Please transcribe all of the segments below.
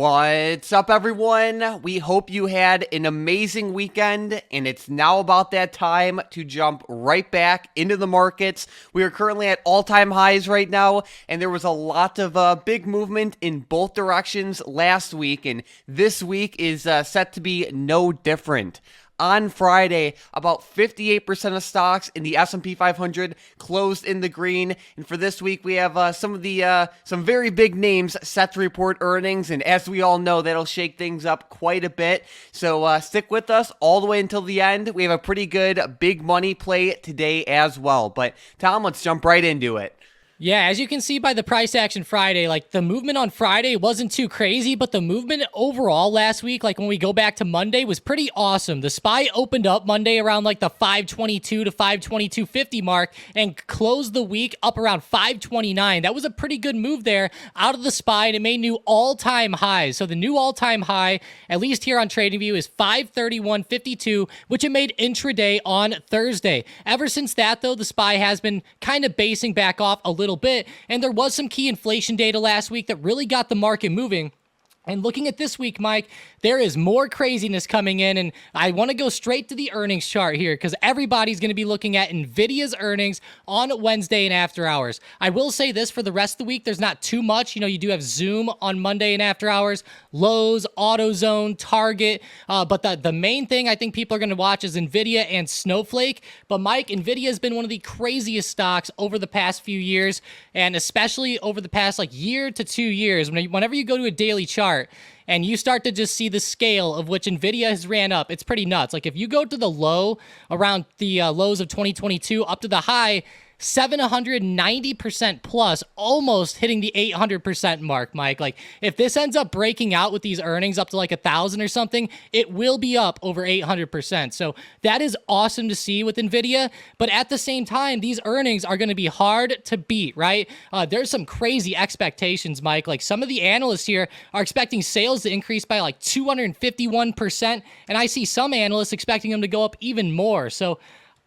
What's up, everyone? We hope you had an amazing weekend, and it's now about that time to jump right back into the markets. We are currently at all-time highs right now, and there was a lot of big movement in both directions last week, and this week is set to be no different. On Friday, about 58% of stocks in the S&P 500 closed in the green. And for this week, we have some very big names set to report earnings. And as we all know, that'll shake things up quite a bit. So stick with us all the way until the end. We have a pretty good big money play today as well. But Tom, let's jump right into it. Yeah, as you can see by the price action Friday, like the movement on Friday wasn't too crazy, but the movement overall last week, like when we go back to Monday, was pretty awesome. The SPY opened up Monday around like the 522 to 522.50 mark and closed the week up around 529. That was a pretty good move there out of the SPY, and it made new all-time highs. So the new all-time high, at least here on TradingView, is 531.52, which it made intraday on Thursday. Ever since that, though, the SPY has been kind of basing back off a little bit, and there was some key inflation data last week that really got the market moving. And looking at this week, Mike, there is more craziness coming in, and I want to go straight to the earnings chart here because everybody's going to be looking at NVIDIA's earnings on Wednesday and after hours. I will say this, for the rest of the week, there's not too much. You know, you do have Zoom on Monday and after hours, Lowe's, AutoZone, Target, but the main thing I think people are going to watch is NVIDIA and Snowflake. But Mike, NVIDIA has been one of the craziest stocks over the past few years, and especially over the past like year to 2 years. Whenever you go to a daily chart, and you start to just see the scale of which NVIDIA has ran up, it's pretty nuts. Like if you go to the low, around the lows of 2022, up to the high, 790% plus, almost hitting the 800% mark, Mike. Like if this ends up breaking out with these earnings up to like 1,000 or something, it will be up over 800%. So that is awesome to see with NVIDIA. But at the same time, these earnings are going to be hard to beat, right? There's some crazy expectations, Mike. Like some of the analysts here are expecting sales to increase by like 251%. And I see some analysts expecting them to go up even more. So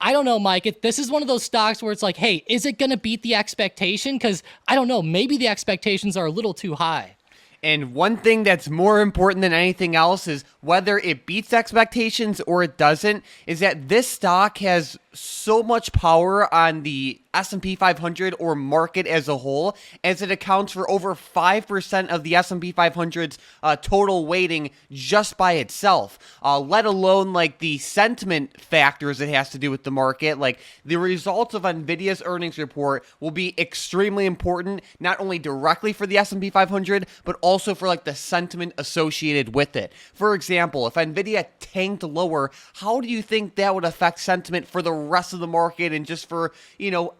I don't know, Mike. This is one of those stocks where it's like, hey, is it going to beat the expectation? Because I don't know, maybe the expectations are a little too high. And one thing that's more important than anything else is whether it beats expectations or it doesn't, is that this stock has so much power on the S&P 500 or market as a whole, as it accounts for over 5% of the S&P 500's total weighting just by itself, let alone like the sentiment factors it has to do with the market. Like the results of NVIDIA's earnings report will be extremely important, not only directly for the S&P 500, but also for like the sentiment associated with it. For example, if NVIDIA tanked lower, how do you think that would affect sentiment for the rest of the market and just for,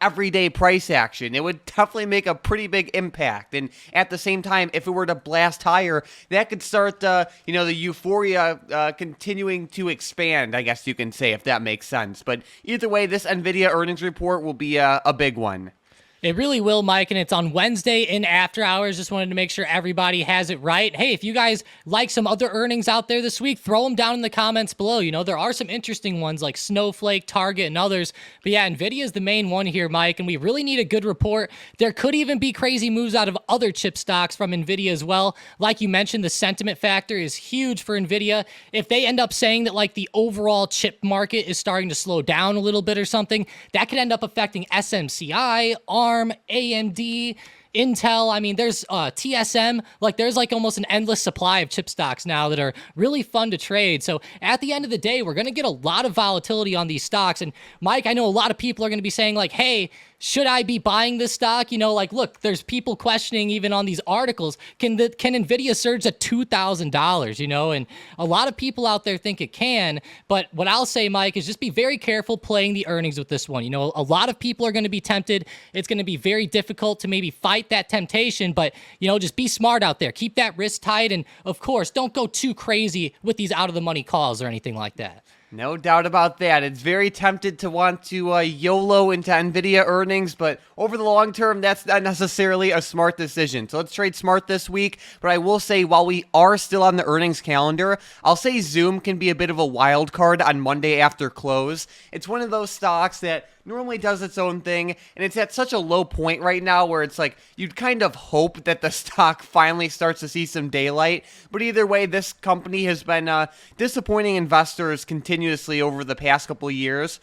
everyday price action? It would definitely make a pretty big impact. And at the same time, if it were to blast higher, that could start, the euphoria continuing to expand, I guess you can say, if that makes sense. But either way, this NVIDIA earnings report will be a big one. It really will, Mike, and it's on Wednesday in after hours. Just wanted to make sure everybody has it right. Hey, if you guys like some other earnings out there this week, throw them down in the comments below. There are some interesting ones like Snowflake, Target, and others. But yeah, NVIDIA is the main one here, Mike, and we really need a good report. There could even be crazy moves out of other chip stocks from NVIDIA as well. Like you mentioned, the sentiment factor is huge for NVIDIA. If they end up saying that like the overall chip market is starting to slow down a little bit or something, that could end up affecting SMCI, ARM, AMD, Intel. I mean, there's TSM. Like, there's like almost an endless supply of chip stocks now that are really fun to trade. So at the end of the day, we're going to get a lot of volatility on these stocks. And Mike, I know a lot of people are going to be saying like, hey, should I be buying this stock? Look, there's people questioning even on these articles, can NVIDIA surge to $2,000, and a lot of people out there think it can. But what I'll say, Mike, is just be very careful playing the earnings with this one. A lot of people are going to be tempted. It's going to be very difficult to maybe fight that temptation, but, just be smart out there. Keep that risk tight. And of course, don't go too crazy with these out of the money calls or anything like that. No doubt about that. It's very tempted to want to YOLO into NVIDIA earnings, but over the long term, that's not necessarily a smart decision. So let's trade smart this week. But I will say, while we are still on the earnings calendar, I'll say Zoom can be a bit of a wild card on Monday after close. It's one of those stocks that normally does its own thing, and it's at such a low point right now where it's like you'd kind of hope that the stock finally starts to see some daylight. But either way, this company has been disappointing investors continuously over the past couple of years.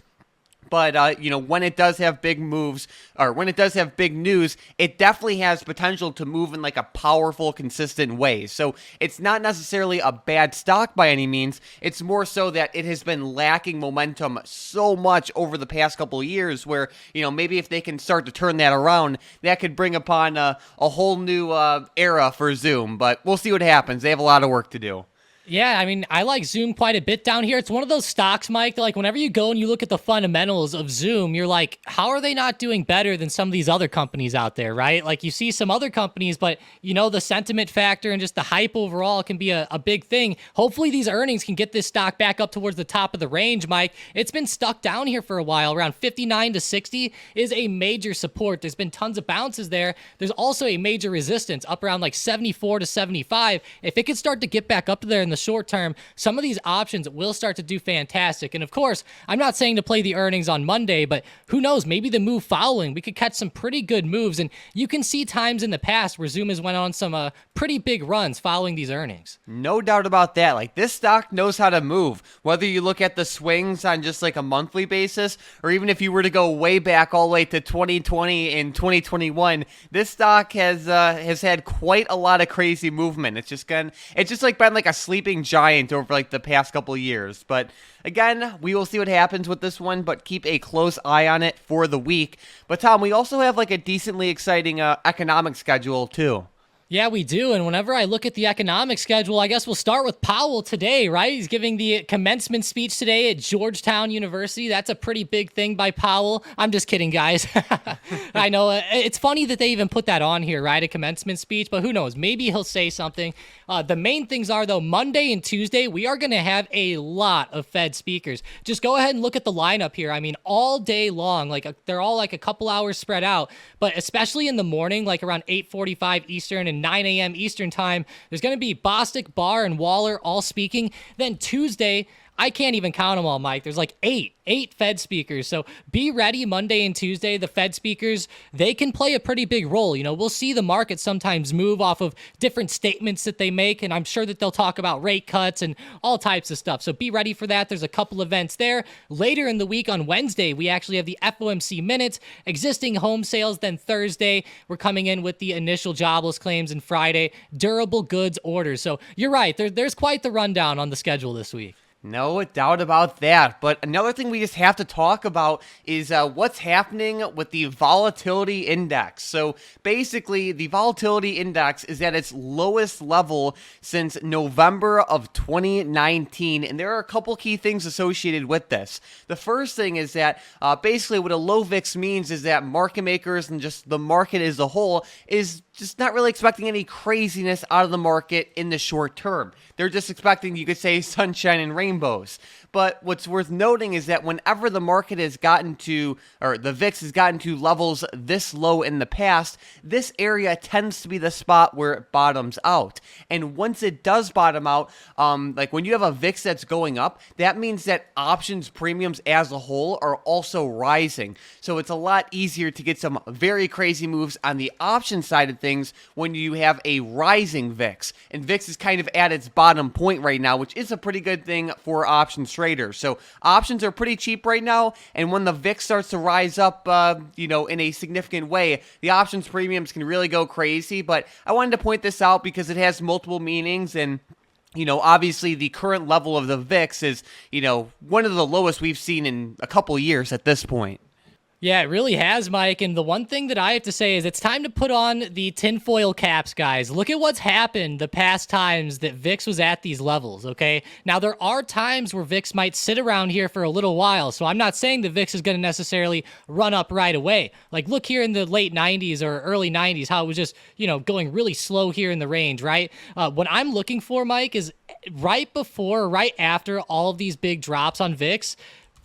But, when it does have big moves, or when it does have big news, it definitely has potential to move in like a powerful, consistent way. So it's not necessarily a bad stock by any means. It's more so that it has been lacking momentum so much over the past couple of years where, maybe if they can start to turn that around, that could bring upon a whole new era for Zoom. But we'll see what happens. They have a lot of work to do. Yeah, I mean, I like Zoom quite a bit down here. It's one of those stocks, Mike, that like whenever you go and you look at the fundamentals of Zoom, you're like, how are they not doing better than some of these other companies out there, right? Like you see some other companies, but the sentiment factor and just the hype overall can be a big thing. Hopefully these earnings can get this stock back up towards the top of the range, Mike. It's been stuck down here for a while. Around 59 to 60 is a major support. There's been tons of bounces there. There's also a major resistance up around like 74 to 75. If it could start to get back up there in the short term, some of these options will start to do fantastic. And of course, I'm not saying to play the earnings on Monday, but who knows, maybe the move following, we could catch some pretty good moves. And you can see times in the past where Zoom has went on some pretty big runs following these earnings. No doubt about that. Like this stock knows how to move, whether you look at the swings on just like a monthly basis, or even if you were to go way back all the way to 2020 and 2021, this stock has had quite a lot of crazy movement. It's just been like a sleeping giant over like the past couple of years. But again, we will see what happens with this one, but keep a close eye on it for the week. But Tom, we also have like a decently exciting economic schedule too. Yeah, we do. And whenever I look at the economic schedule, I guess we'll start with Powell today, right? He's giving the commencement speech today at Georgetown University. That's a pretty big thing by Powell. I'm just kidding, guys. I know it's funny that they even put that on here, right? A commencement speech, but who knows? Maybe he'll say something. The main things are, though, Monday and Tuesday, we are going to have a lot of Fed speakers. Just go ahead and look at the lineup here. I mean, all day long, they're all like a couple hours spread out, but especially in the morning, like around 8:45 Eastern and 9 a.m. Eastern time, there's going to be Bostic, Barr, and Waller all speaking. Then Tuesday, I can't even count them all, Mike. There's like eight Fed speakers. So be ready Monday and Tuesday. The Fed speakers, they can play a pretty big role. We'll see the market sometimes move off of different statements that they make, and I'm sure that they'll talk about rate cuts and all types of stuff. So be ready for that. There's a couple events there. Later in the week on Wednesday, we actually have the FOMC minutes, existing home sales. Then Thursday, we're coming in with the initial jobless claims, and Friday, durable goods orders. So you're right. There's quite the rundown on the schedule this week. No doubt about that. But another thing we just have to talk about is what's happening with the volatility index. So basically, the volatility index is at its lowest level since November of 2019. And there are a couple key things associated with this. The first thing is that basically what a low VIX means is that market makers and just the market as a whole is just not really expecting any craziness out of the market in the short term. They're just expecting, you could say, sunshine and rainbows. But what's worth noting is that whenever the market has gotten to, or the VIX has gotten to levels this low in the past, this area tends to be the spot where it bottoms out. And once it does bottom out, like when you have a VIX that's going up, that means that options premiums as a whole are also rising. So it's a lot easier to get some very crazy moves on the option side of things when you have a rising VIX. And VIX is kind of at its bottom point right now, which is a pretty good thing for options traders. So options are pretty cheap right now, and when the VIX starts to rise up, in a significant way, the options premiums can really go crazy. But I wanted to point this out because it has multiple meanings, and obviously the current level of the VIX is, one of the lowest we've seen in a couple years at this point. Yeah, it really has, Mike. And the one thing that I have to say is it's time to put on the tinfoil caps, guys. Look at what's happened the past times that VIX was at these levels, okay? Now, there are times where VIX might sit around here for a little while, so I'm not saying the VIX is going to necessarily run up right away. Like, look here in the late 90s or early 90s, how it was just, going really slow here in the range, right? What I'm looking for, Mike, is right before, right after all of these big drops on VIX,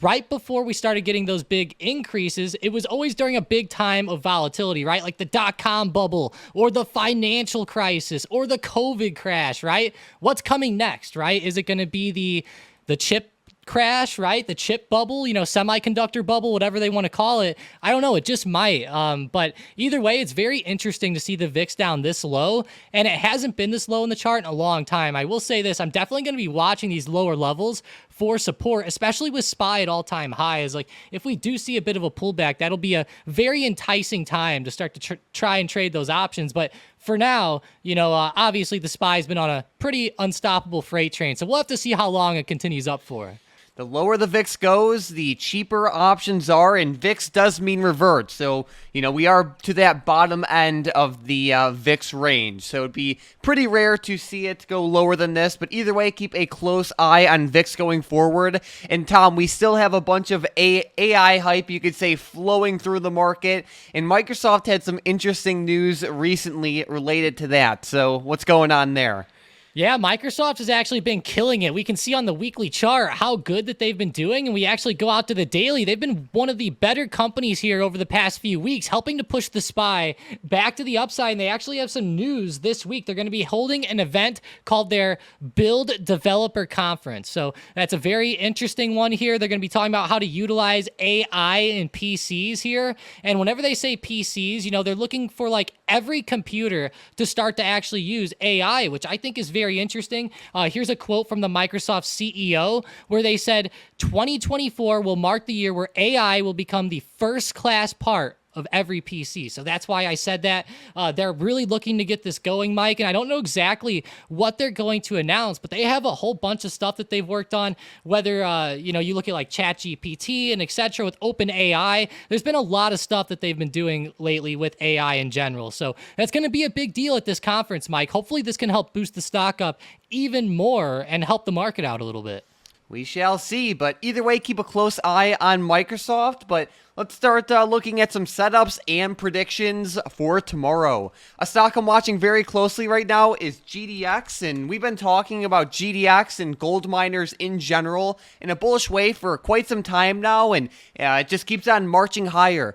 right before we started getting those big increases, it was always during a big time of volatility, right? Like the dot-com bubble or the financial crisis or the COVID crash, right? What's coming next, right? Is it going to be the chip crash, right? The chip bubble, semiconductor bubble, whatever they want to call it. I don't know. It just might. But either way, it's very interesting to see the VIX down this low, and it hasn't been this low in the chart in a long time. I will say this, I'm definitely going to be watching these lower levels for support, especially with SPY at all-time highs. Like, if we do see a bit of a pullback, that'll be a very enticing time to start to try and trade those options. But for now, obviously the SPY's been on a pretty unstoppable freight train, so we'll have to see how long it continues up for. The lower the VIX goes, the cheaper options are, and VIX does mean revert. So, we are to that bottom end of the VIX range. So it'd be pretty rare to see it go lower than this. But either way, keep a close eye on VIX going forward. And Tom, we still have a bunch of AI hype, you could say, flowing through the market. And Microsoft had some interesting news recently related to that. So what's going on there? Yeah, Microsoft has actually been killing it. We can see on the weekly chart how good that they've been doing, and we actually go out to the daily. They've been one of the better companies here over the past few weeks, helping to push the SPY back to the upside, and they actually have some news this week. They're going to be holding an event called their Build Developer Conference, so that's a very interesting one here. They're going to be talking about how to utilize AI in PCs here, and whenever they say PCs, they're looking for like every computer to start to actually use AI, which I think is very interesting. Here's a quote from the Microsoft CEO where they said, 2024 will mark the year where AI will become the first class part of every PC. So that's why I said that. They're really looking to get this going, Mike, and I don't know exactly what they're going to announce, but they have a whole bunch of stuff that they've worked on, whether, you look at like ChatGPT and etc. with OpenAI. There's been a lot of stuff that they've been doing lately with AI in general. So that's going to be a big deal at this conference, Mike. Hopefully this can help boost the stock up even more and help the market out a little bit. We shall see, but either way, keep a close eye on Microsoft. But let's start looking at some setups and predictions for tomorrow. A stock I'm watching very closely right now is GDX, and we've been talking about GDX and gold miners in general in a bullish way for quite some time now, and it just keeps on marching higher.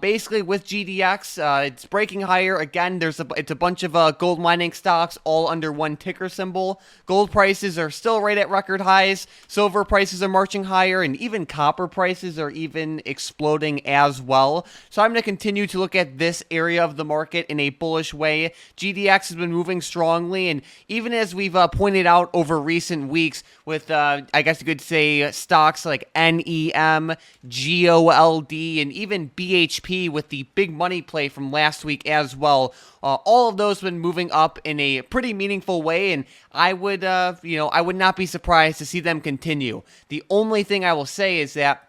Basically, with GDX, it's breaking higher again. It's a bunch of gold mining stocks all under one ticker symbol. Gold prices are still right at record highs. Silver prices are marching higher, and even copper prices are even exploding as well. So I'm going to continue to look at this area of the market in a bullish way. GDX has been moving strongly, and even as we've pointed out over recent weeks with, I guess you could say, stocks like NEM, GOLD, and even BHP with the big money play from last week as well. All of those have been moving up in a pretty meaningful way, and I would not be surprised to see them continue. The only thing I will say is that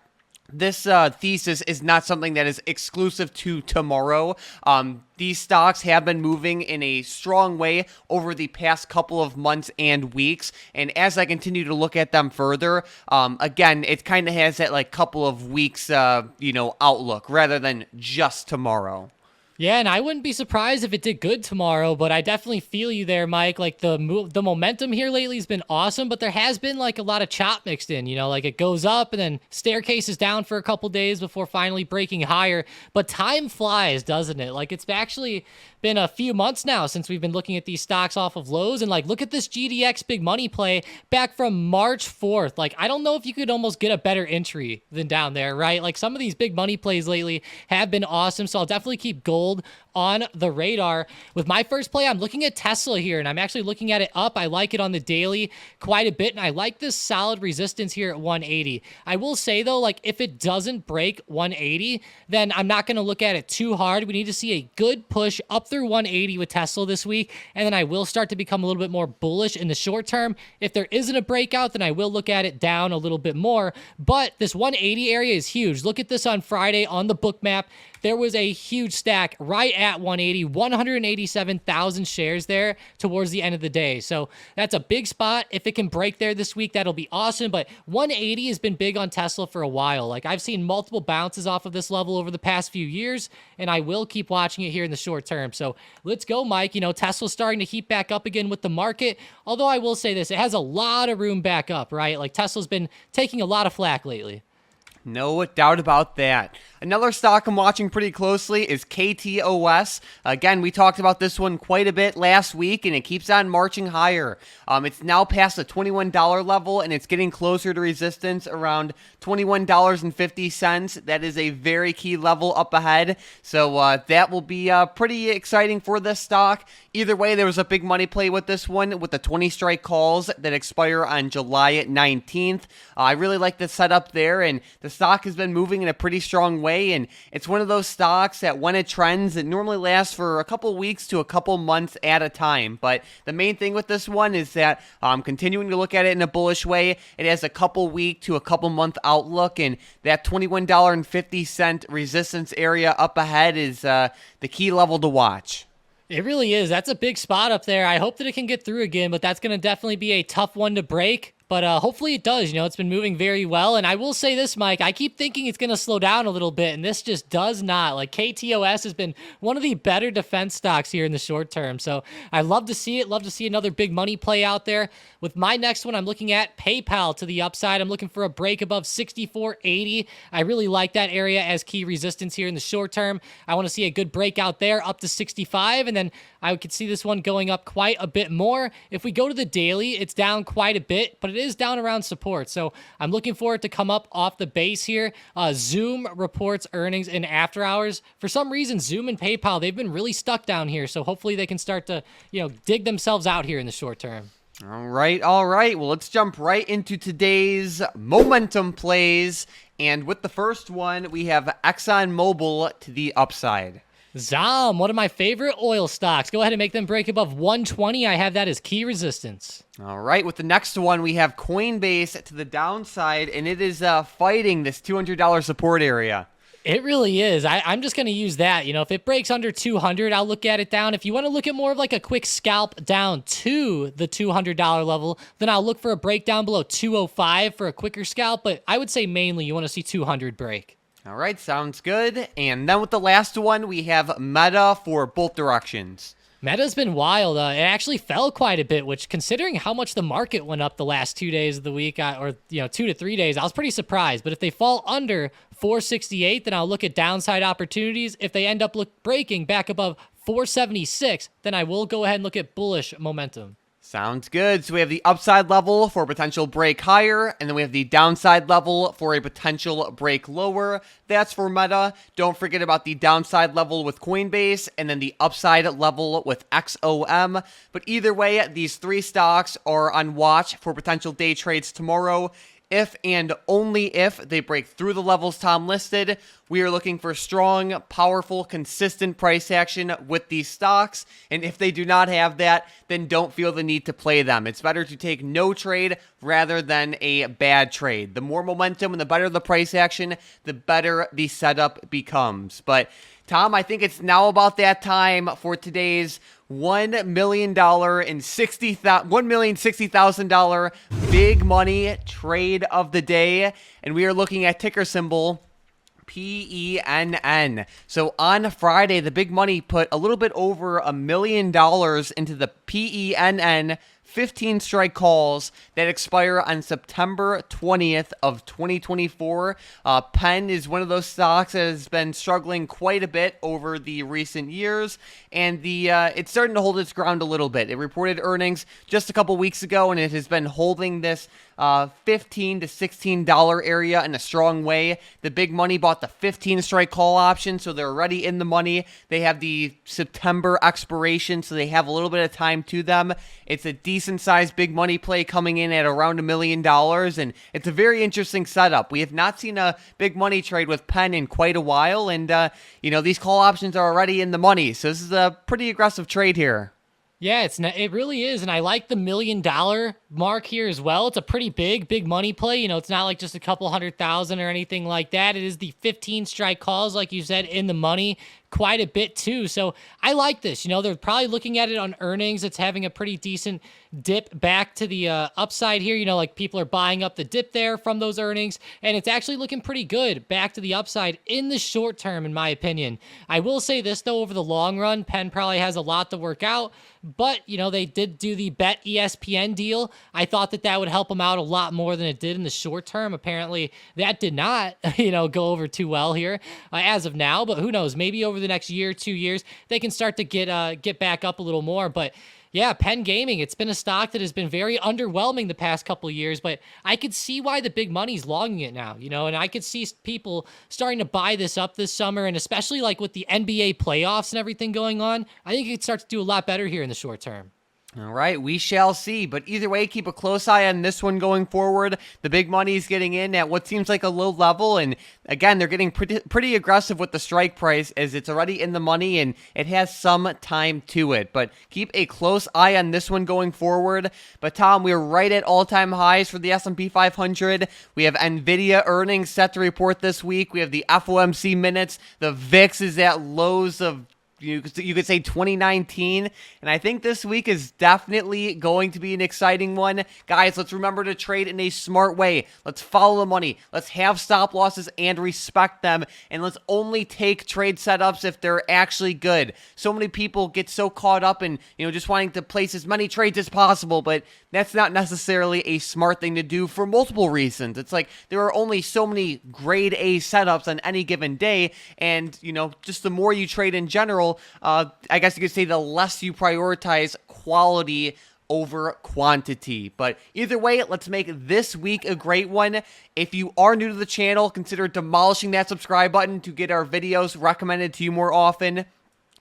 this thesis is not something that is exclusive to tomorrow. These stocks have been moving in a strong way over the past couple of months and weeks, and as I continue to look at them further, again, it kind of has that like couple of weeks, outlook rather than just tomorrow. Yeah, and I wouldn't be surprised if it did good tomorrow, but I definitely feel you there, Mike. Like the momentum here lately has been awesome, but there has been like a lot of chop mixed in, like it goes up and then staircases down for a couple days before finally breaking higher. But time flies, doesn't it? Like it's actually been a few months now since we've been looking at these stocks off of lows, and like look at this GDX big money play back from March 4th. Like I don't know if you could almost get a better entry than down there, right? Like some of these big money plays lately have been awesome, so I'll definitely keep gold hold on the radar. With my first play, I'm looking at Tesla here, and I'm actually looking at it up. I like it on the daily quite a bit, and I like this solid resistance here at 180. I will say, though, like, if it doesn't break 180, then I'm not going to look at it too hard. We need to see a good push up through 180 with Tesla this week, and then I will start to become a little bit more bullish in the short term. If there isn't a breakout, then I will look at it down a little bit more, but this 180 area is huge. Look at this on Friday on the book map. There was a huge stack right at 180, 187,000 shares there towards the end of the day. So that's a big spot. If it can break there this week, that'll be awesome. But 180 has been big on Tesla for a while. Like, I've seen multiple bounces off of this level over the past few years, and I will keep watching it here in the short term. So let's go, Mike. You know, Tesla's starting to heat back up again with the market. Although I will say this, it has a lot of room back up, right? Like, Tesla's been taking a lot of flack lately. No doubt about that. Another stock I'm watching pretty closely is KTOS. Again, we talked about this one quite a bit last week, and it keeps on marching higher. It's now past the $21 level, and it's getting closer to resistance around $21.50. That is a very key level up ahead, so that will be pretty exciting for this stock. Either way, there was a big money play with this one with the 20 strike calls that expire on July 19th. I really like the setup there, and the stock has been moving in a pretty strong way, and it's one of those stocks that when it trends, it normally lasts for a couple weeks to a couple months at a time. But the main thing with this one is that I'm continuing to look at it in a bullish way. It has a couple week to a couple month outlook, and that $21.50 resistance area up ahead is the key level to watch. It really is. That's a big spot up there. I hope that it can get through again, but that's going to definitely be a tough one to break. But hopefully it does. You know, it's been moving very well. And I will say this, Mike, I keep thinking it's going to slow down a little bit, and this just does not. Like, KTOS has been one of the better defense stocks here in the short term. So I love to see it. Love to see another big money play out there. With my next one, I'm looking at PayPal to the upside. I'm looking for a break above 64.80. I really like that area as key resistance here in the short term. I want to see a good breakout there up to 65, and then I could see this one going up quite a bit more. If we go to the daily, it's down quite a bit, but it is down around support. So I'm looking for it to come up off the base here. Zoom reports earnings in after hours. For some reason, Zoom and PayPal, they've been really stuck down here. So hopefully they can start to, you know, dig themselves out here in the short term. All right. Well, let's jump right into today's momentum plays. And with the first one, we have ExxonMobil to the upside. ZOM, one of my favorite oil stocks. Go ahead and make them break above 120. I have that as key resistance. All right, with the next one, we have Coinbase to the downside, and it is fighting this $200 support area. It really is. I'm just going to use that. You know, if it breaks under 200, I'll look at it down. If you want to look at more of like a quick scalp down to the $200 level, then I'll look for a breakdown below 205 for a quicker scalp. But I would say mainly you want to see 200 break. All right, sounds good. And then with the last one, we have Meta for both directions. Meta's been wild. It actually fell quite a bit, which, considering how much the market went up the last 2 days of the week, or 2 to 3 days, I was pretty surprised. But if they fall under 468, then I'll look at downside opportunities. If they end up breaking back above 476, then I will go ahead and look at bullish momentum. Sounds good. So we have the upside level for a potential break higher, and then we have the downside level for a potential break lower. That's for Meta. Don't forget about the downside level with Coinbase, and then the upside level with XOM. But either way, these three stocks are on watch for potential day trades tomorrow. If and only if they break through the levels Tom listed, we are looking for strong, powerful, consistent price action with these stocks. And if they do not have that, then don't feel the need to play them. It's better to take no trade rather than a bad trade. The more momentum and the better the price action, the better the setup becomes. But Tom, I think it's now about that time for today's $1,060,000 big money trade of the day. And we are looking at ticker symbol PENN. So on Friday, the big money put a little bit over $1 million into the PENN 15 strike calls that expire on September 20th of 2024. Penn is one of those stocks that has been struggling quite a bit over the recent years, and it's starting to hold its ground a little bit. It reported earnings just a couple weeks ago, and it has been holding this $15 to $16 area in a strong way. The big money bought the 15 strike call option, so they're already in the money. They have the September expiration, so they have a little bit of time to them. It's a decent sized big money play coming in at around $1 million, and it's a very interesting setup. We have not seen a big money trade with Penn in quite a while, and these call options are already in the money, so this is a pretty aggressive trade here. Yeah, it really is, and I like the $1 million mark here as well. It's a pretty big money play. It's not like just a couple 100,000 or anything like that. It is the 15 strike calls, like you said, in the money, quite a bit too. So I like this. They're probably looking at it on earnings. It's having a pretty decent dip back to the upside here. Like people are buying up the dip there from those earnings, and it's actually looking pretty good back to the upside in the short term, in my opinion. I will say this though, over the long run, Penn probably has a lot to work out. But, they did do the Bet ESPN deal. I thought that would help them out a lot more than it did in the short term. Apparently, that did not, go over too well here as of now. But who knows? Maybe over the next year, 2 years, they can start to get back up a little more. But yeah, Penn Gaming, it's been a stock that has been very underwhelming the past couple of years, but I could see why the big money's longing it now, and I could see people starting to buy this up this summer, and especially like with the NBA playoffs and everything going on, I think it could start to do a lot better here in the short term. All right, we shall see. But either way, keep a close eye on this one going forward. The big money is getting in at what seems like a low level. And again, they're getting pretty aggressive with the strike price as it's already in the money and it has some time to it. But keep a close eye on this one going forward. But Tom, we're right at all-time highs for the S&P 500. We have NVIDIA earnings set to report this week. We have the FOMC minutes. The VIX is at lows of you could say 2019, and I think this week is definitely going to be an exciting one. Guys, let's remember to trade in a smart way. Let's follow the money. Let's have stop losses and respect them, and let's only take trade setups if they're actually good. So many people get so caught up in, just wanting to place as many trades as possible, but that's not necessarily a smart thing to do for multiple reasons. It's like there are only so many grade A setups on any given day, and, just the more you trade in general, I guess you could say the less you prioritize quality over quantity. But either way, let's make this week a great one. If you are new to the channel, consider demolishing that subscribe button to get our videos recommended to you more often.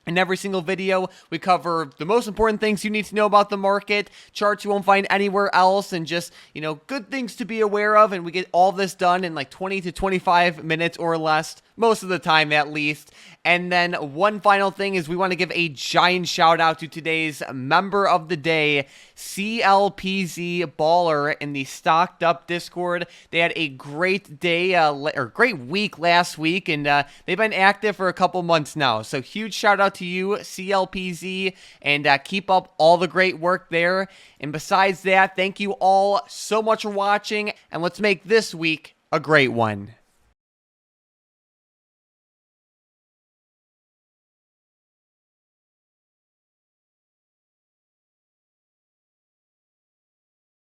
In every single video, we cover the most important things you need to know about the market, charts you won't find anywhere else, and just, good things to be aware of. And we get all this done in like 20 to 25 minutes or less, most of the time at least. And then one final thing is we want to give a giant shout out to today's member of the day, CLPZ Baller in the Stocked Up Discord. They had a great day or great week last week, and they've been active for a couple months now. So huge shout out to you, CLPZ, and keep up all the great work there. And besides that, thank you all so much for watching, and let's make this week a great one.